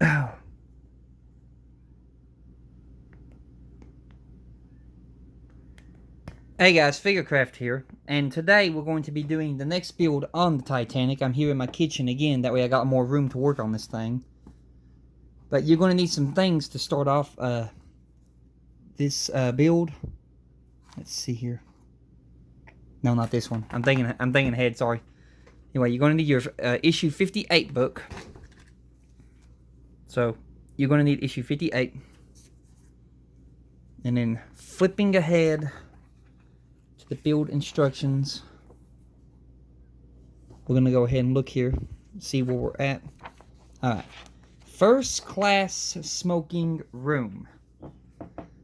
Hey guys, Figurecraft here, and today we're going to be doing the next build on the Titanic. I'm here in my kitchen again, that way I got more room to work on this thing. But you're going to need some things to start off this build. Let's see here. No, not this one. I'm thinking ahead, sorry. Anyway, you're going to need your issue 58 book. So, you're going to need issue 58. And then flipping ahead the build instructions, we're going to go ahead and look here, see where we're at. Alright, first class smoking room.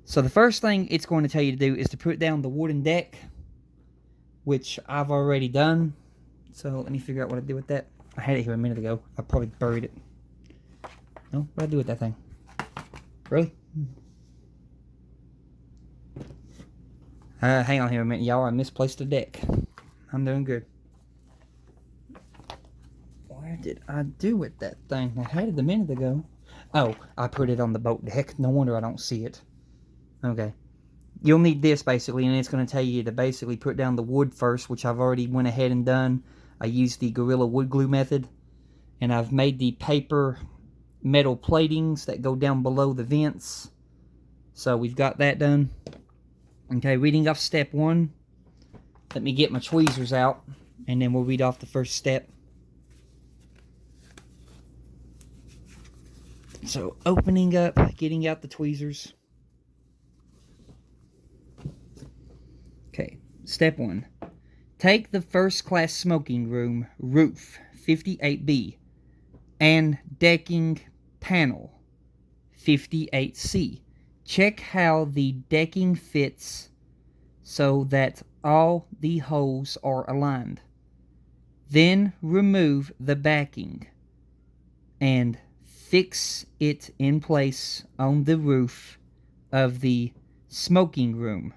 So the first thing it's going to tell you to do is to put down the wooden deck, which I've already done. So let me figure out what I did with that. I had it here a minute ago. I probably buried it. No, what did I do with that thing? Really? Hang on here a minute, y'all. I misplaced the deck. I'm doing good. Where did I do with that thing? I had it a minute ago. Oh, I put it on the boat deck. No wonder I don't see it. Okay. You'll need this, basically, and it's going to tell you to basically put down the wood first, which I've already went ahead and done. I used the Gorilla Wood Glue method, and I've made the paper metal platings that go down below the vents. So we've got that done. Okay, reading off step 1. Let me get my tweezers out, and then we'll read off the first step. So, opening up, getting out the tweezers. Okay, step 1. Take the first class smoking room roof, 58B, and decking panel, 58C. Check how the decking fits so that all the holes are aligned. Then remove the backing and fix it in place on the roof of the smoking room,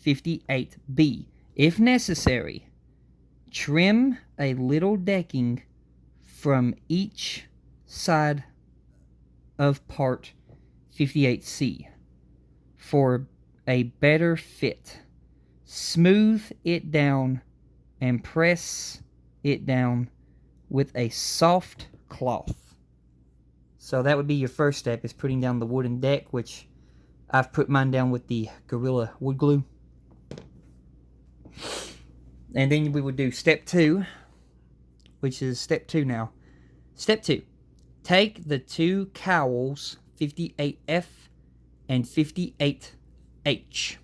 58B. If necessary, trim a little decking from each side of part 58C for a better fit. Smooth it down and press it down with a soft cloth. So that would be your first step, is putting down the wooden deck, which I've put mine down with the Gorilla Wood Glue. And then we would do step 2, which is step 2 now. Step 2. Take the two cowls, 58F and 58H,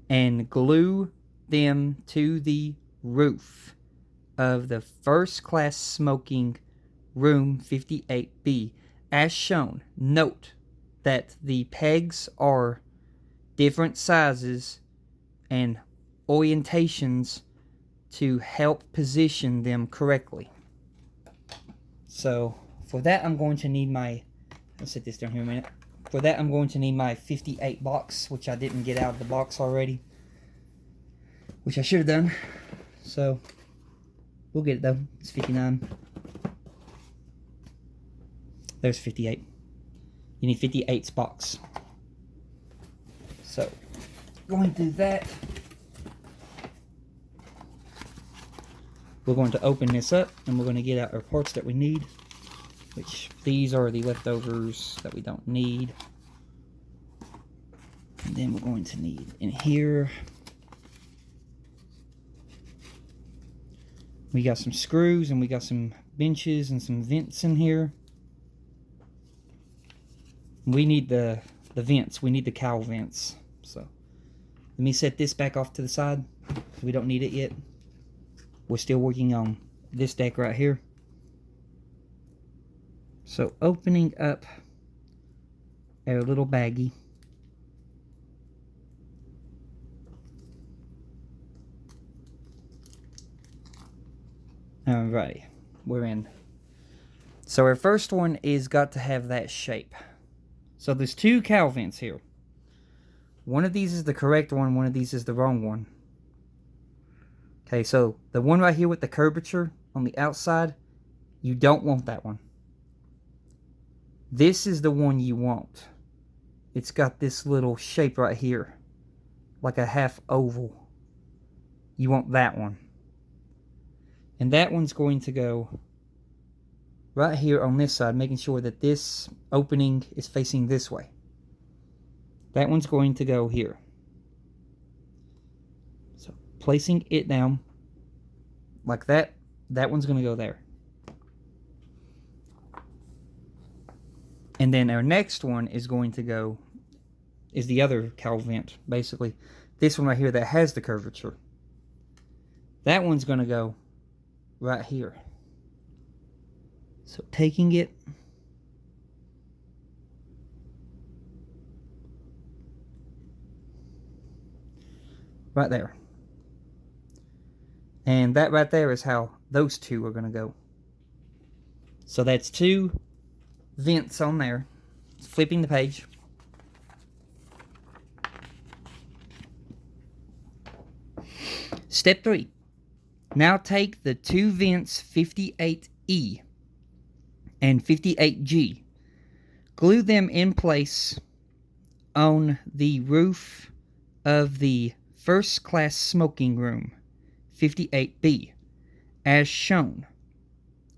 and glue them to the roof of the first class smoking room, 58B, as shown. Note that the pegs are different sizes and orientations to help position them correctly. So for that, I'm going to need my, let's set this down here a minute. For that, I'm going to need my 58 box, which I didn't get out of the box already, which I should have done. So we'll get it though. It's 59. There's 58. You need 58's box. So going to do that. We're going to open this up, and we're going to get out our parts that we need, which these are the leftovers that we don't need. And then we're going to need in here, we got some screws, and we got some benches and some vents in here. We need the vents. We need the cowl vents. So let me set this back off to the side. We don't need it yet. We're still working on this deck right here. So opening up our little baggie. Alright, we're in. So our first is got to have that shape. So there's two cowl vents here. One of these is the correct one of these is the wrong one. Okay, so the one right here with the curvature on the outside, you don't want that one. This is the one you want. It's got this little shape right here, like a half oval. You want that one. And that one's going to go right here on this side, making sure that this opening is facing this way. That one's going to go here. So placing it down like that, that one's going to go there. And then our next one is going to go, is the other cowl vent, basically. This one right here that has the curvature. That one's going to go right here. So taking it, right there. And that right there is how those two are going to go. So that's two vents on there. Flipping the page. Step 3. Now take the two vents 58E and 58G. Glue them in place on the roof of the first class smoking room 58B as shown.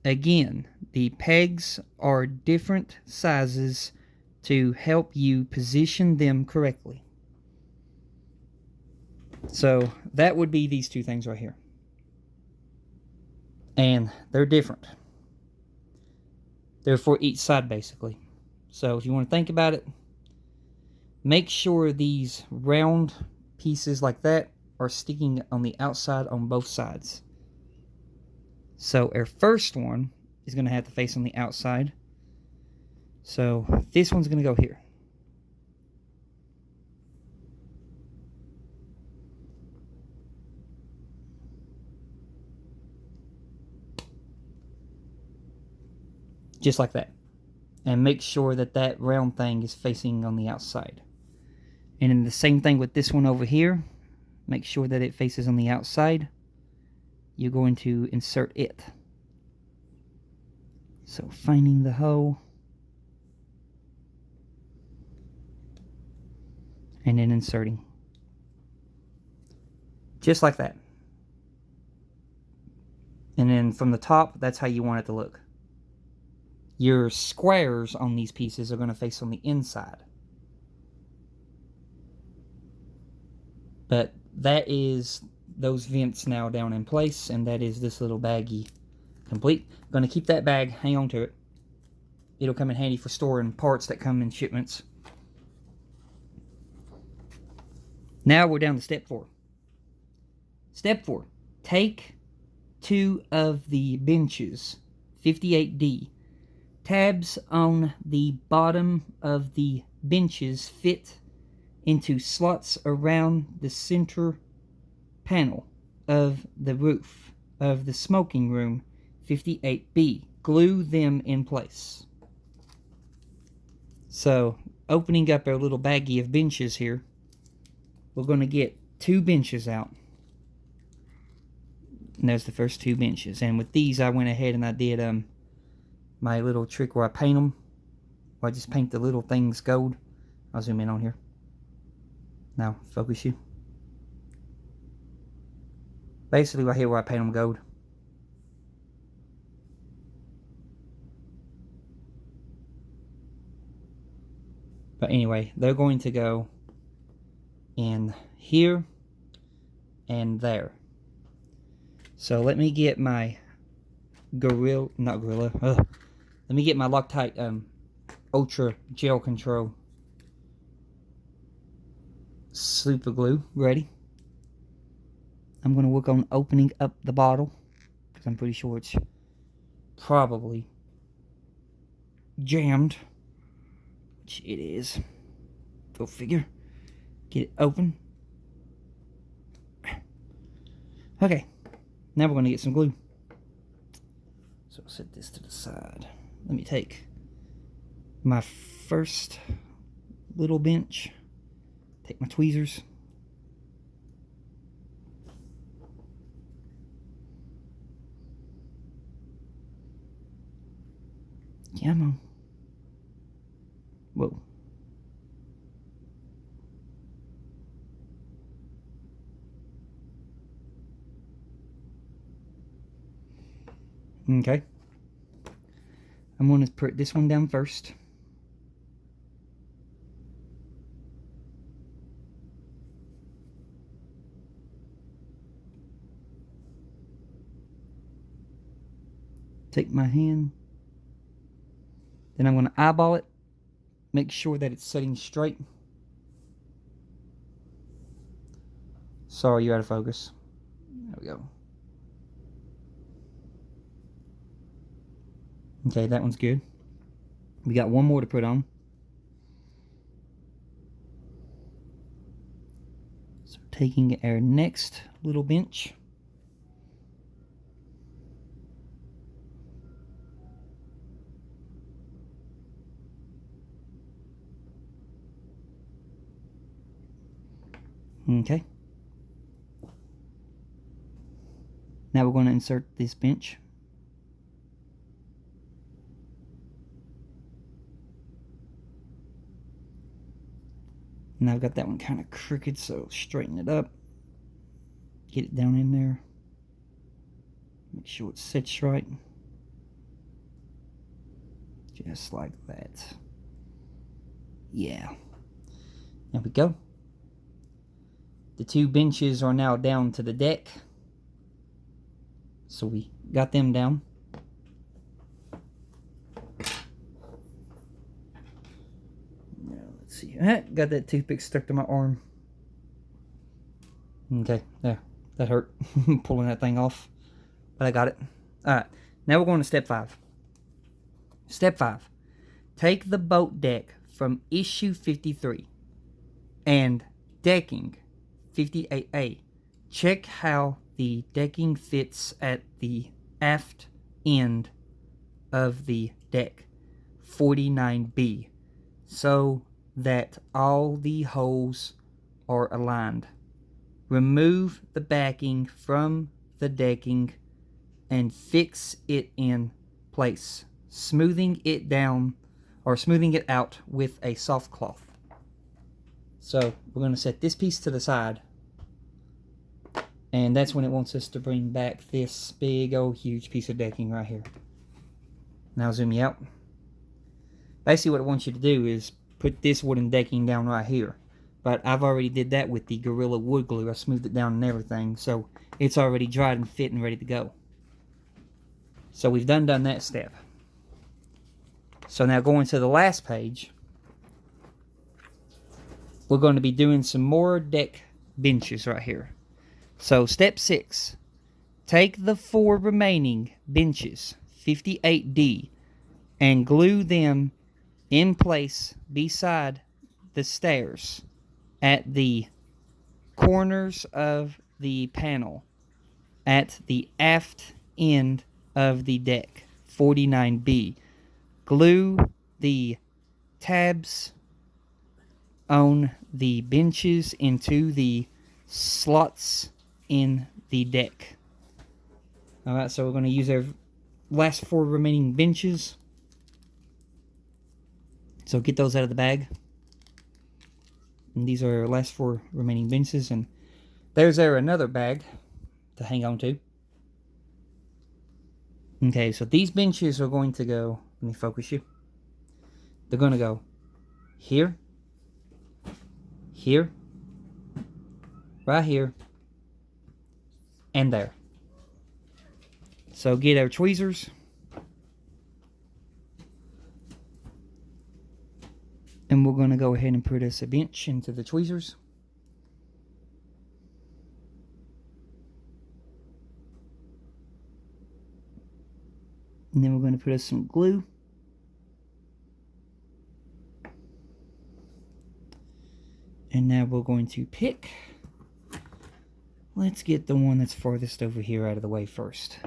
Again, the pegs are different sizes to help you position them correctly. So that would be these two things right here. And they're different. They're for each side basically. So if you want to think about it, make sure these round pieces like that are sticking on the outside on both sides. So our first one is going to have to face on the outside. So this one's going to go here. Just like that. And make sure that that round thing is facing on the outside. And then the same thing with this one over here. Make sure that it faces on the outside. You're going to insert it. So finding the hole. And then inserting. Just like that. And then from the top, that's how you want it to look. Your squares on these pieces are going to face on the inside. But that is those vents now down in place, and that is this little baggie complete. I'm going to keep that bag, hang on to it. It'll come in handy for storing parts that come in shipments. Now we're down to step 4. Step 4. Take 2 of the benches, 58D. Tabs on the bottom of the benches fit into slots around the center panel of the roof of the smoking room 58B. Glue them in place. So, opening up our little baggie of benches here, we're going to get 2 benches out. And there's the first 2 benches. And with these, I went ahead and I did my little trick where I paint them. Where I just paint the little things gold. I'll zoom in on here. Now, focus you. Basically right here where I paint them gold. But anyway, they're going to go in here and there. So let me get my let me get my Loctite Ultra Gel Control super glue ready. I'm going to work on opening up the bottle because I'm pretty sure it's probably jammed, which it is. Go figure. Get it open. Okay, now we're going to get some glue. So I'll set this to the side. Let me take my first little bench. Take my tweezers. Come on. Whoa. Okay. I'm going to put this one down first. Take my hand. Then I'm going to eyeball it. Make sure that it's sitting straight. Sorry, you're out of focus. There we go. Okay, that one's good. We got one more to put on. So taking our next little bench. Okay. Now we're going to insert this bench. Now I've got that one kind of crooked, so straighten it up. Get it down in there. Make sure it sits right. Just like that. Yeah. There we go. The two benches are now down to the deck. So we got them down. Now let's see. Got that toothpick stuck to my arm. Okay, there. That hurt. Pulling that thing off. But I got it. Alright. Now we're going to step 5. Step 5. Take the boat deck from issue 53 and decking 58A. Check how the decking fits at the aft end of the deck 49B so that all the holes are aligned. Remove the backing from the decking and fix it in place, smoothing it down or smoothing it out with a soft cloth. So we're going to set this piece to the side, and that's when it wants us to bring back this big old huge piece of decking right here. Now I'll zoom you out. Basically what it wants you to do is put this wooden decking down right here, but I've already did that with the Gorilla wood glue. I smoothed it down and everything, so it's already dried and fit and ready to go. So we've done that step. So now going to the last page, we're going to be doing some more deck benches right here. So step 6, take the 4 remaining benches, 58D, and glue them in place beside the stairs at the corners of the panel at the aft end of the deck, 49B. Glue the tabs on the benches into the slots in the deck. Alright, so we're going to use our last 4 remaining benches. So get those out of the bag. And these are our last 4 remaining benches. And there's another bag to hang on to. Okay, so these benches are going to go, let me focus you. They're going to go here, here, right here, and there. So get our tweezers. And we're going to go ahead and put us a bench into the tweezers. And then we're going to put us some glue. And now we're going to pick. Let's get the one that's farthest over here out of the way first.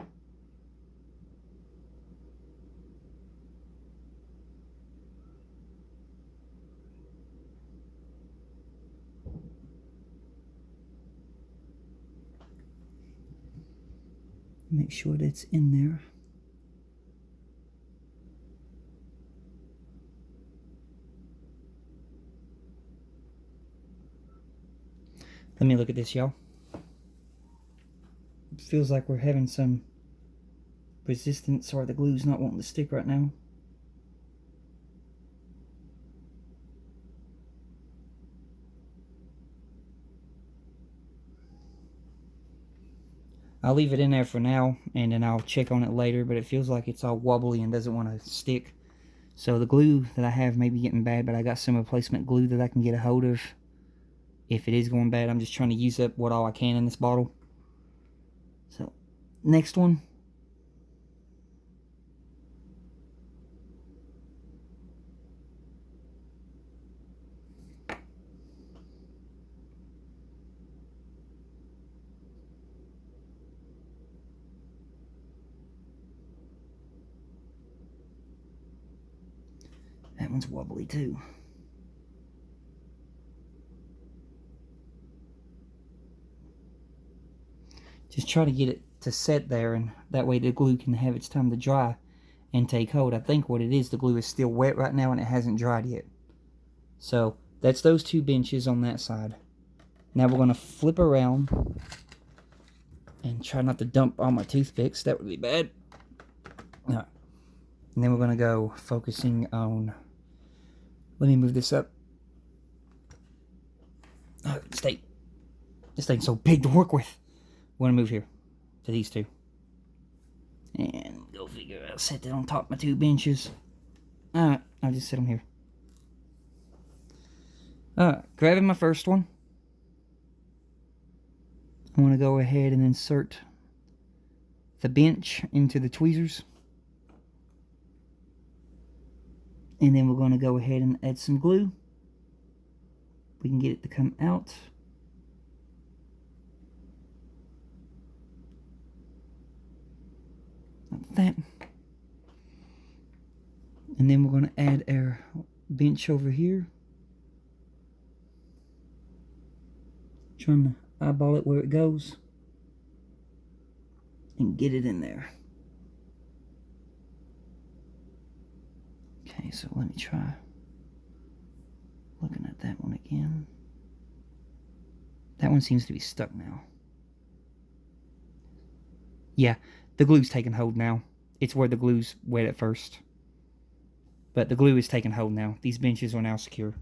Make sure that's in there. Let me look at this, y'all. It feels like we're having some resistance, or the glue's not wanting to stick right now. I'll leave it in there for now, and then I'll check on it later, but it feels like it's all wobbly and doesn't want to stick. So the glue that I have may be getting bad, but I got some replacement glue that I can get a hold of. If it is going bad, I'm just trying to use up what all I can in this bottle. So, next one. That one's wobbly too. Just try to get it to set there, and that way the glue can have its time to dry and take hold. I think what it is, the glue is still wet right now and it hasn't dried yet. So that's those two benches on that side. Now we're going to flip around and try not to dump all my toothpicks. That would be bad. All right. And then we're going to go focusing on... Let me move this up. Oh, this thing's so big to work with. We're going to move here to these two. And go figure out, set that on top of my two benches. Alright, I'll just set them here. Alright, grabbing my first one. I want to go ahead and insert the bench into the tweezers. And then we're going to go ahead and add some glue. We can get it to come out. Like that. And then we're going to add our bench over here. Trying to eyeball it where it goes. And get it in there. Okay, so let me try looking at that one again. That one seems to be stuck now. Yeah, the glue's taking hold now. It's where the glue's wet at first. But the glue is taking hold now. These benches are now secure.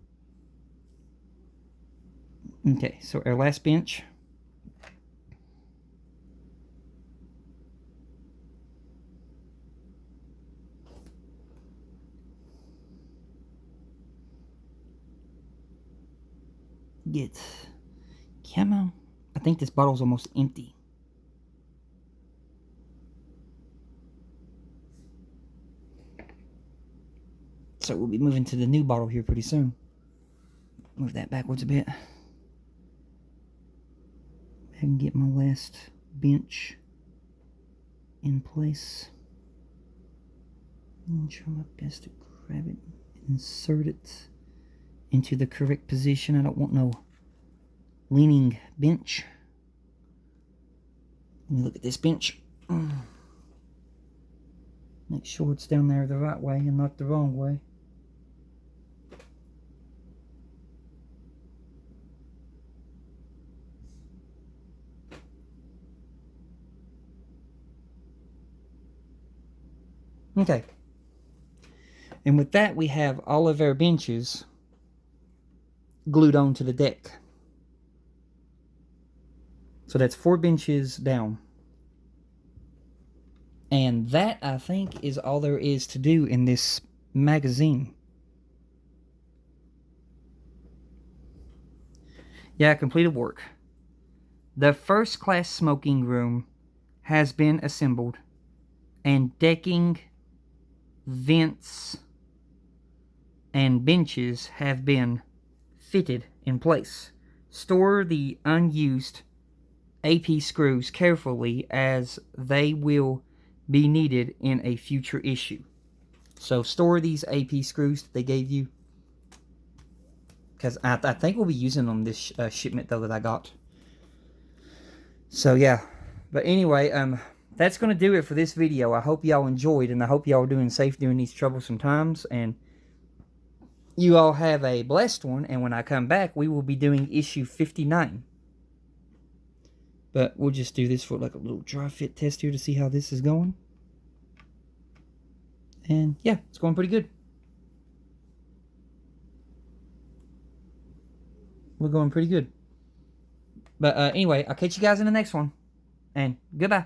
Okay, so our last bench. Get camo. I think this bottle's almost empty. So we'll be moving to the new bottle here pretty soon. Move that backwards a bit. I can get my last bench in place. And try my best to grab it, insert it into the correct position. I don't want no leaning bench. Let me look at this bench. Make sure it's down there the right way and not the wrong way. Okay. And with that, we have all of our benches glued onto the deck. So that's 4 benches down. And that, I think, is all there is to do in this magazine. Yeah, completed work. The first class smoking room has been assembled, and decking, vents, and benches have been fitted in place. Store the unused AP screws carefully, as they will be needed in a future issue. So store these AP screws that they gave you, because I think we'll be using them this shipment though that I got. So yeah, but anyway, that's going to do it for this video. I hope y'all enjoyed, and I hope y'all are doing safe during these troublesome times, and you all have a blessed one. And when I come back, we will be doing issue 59. But we'll just do this for like a little dry fit test here to see how this is going. And yeah, it's going pretty good. We're going pretty good. But anyway, I'll catch you guys in the next one. And goodbye.